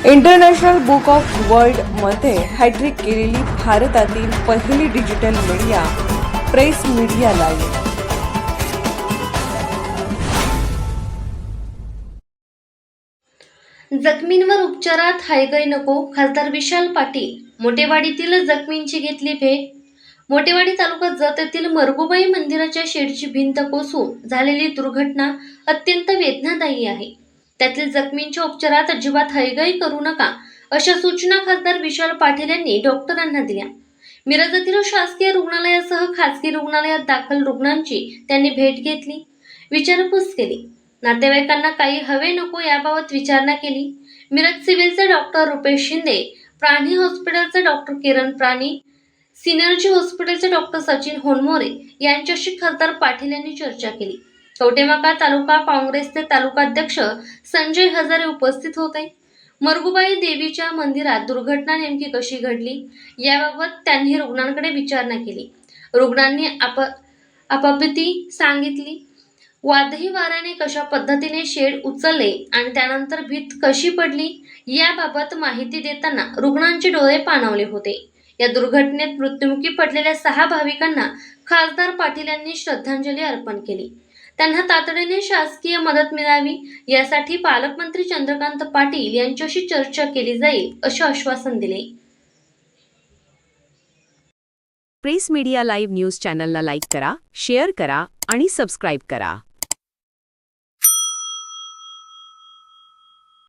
International book of वर्ल्डमध्ये hat trick केलेली भारतातील पहिली digital media press media live. जखमींवर उपचारात हायगय नको, खासदार विशाल पाटील. मोठेवाडीतील जखमींची घेतली भेट. मोठेवाडी तालुक्यात जत येथील मरगुबाई मंदिराच्या शेडची भिंत कोसळून झालेली दुर्घटना अत्यंत वेदनादायी आहे. त्यातील जखमींच्या उपचारात अजिबात हयगय करू नका, अशा सूचना खासदार विशाल पाटील यांनी डॉक्टरांना दिल्या. मिरज येथील शासकीय रुग्णालयासह खासगी रुग्णालयात दाखल रुग्णांची त्यांनी भेट घेतली, विचारपूस केली. नातेवाईकांना काही हवे नको याबाबत विचारणा केली. मिरज सिव्हिलचे डॉक्टर रुपेश शिंदे, प्राणी हॉस्पिटलचे डॉक्टर किरण प्राणी, सिनर्जी हॉस्पिटलचे डॉक्टर सचिन होनमोरे यांच्याशी खासदार पाटील यांनी चर्चा केली. कवठेमहांकाळ तालुका काँग्रेसचे तालुकाध्यक्ष संजय हजारे उपस्थित होते. मरगुबाई देवीच्या मंदिरात दुर्घटना नेमकी कशी घडली याबाबत त्यांनी रुग्णांकडे विचारणा केली. रुग्णांनी आपापती सांगितली. वादळी वाऱ्याने कशा पद्धतीने शेड उचलले आणि त्यानंतर भीत कशी पडली याबाबत माहिती देताना रुग्णांचे डोळे पाणावले होते. या दुर्घटनेत मृत्युमुखी पडलेल्या 6 भाविकांना खासदार पाटील यांनी श्रद्धांजली अर्पण केली. त्यांना तातडीने शासकीय मदत मिळावी यासाठी पालकमंत्री चंद्रकांत पाटील यांच्याशी चर्चा केली जाईल, असे आश्वासन दिले. प्रेस मीडिया लाईव्ह न्यूज चॅनलला लाईक करा, शेअर करा आणि सबस्क्राईब करा.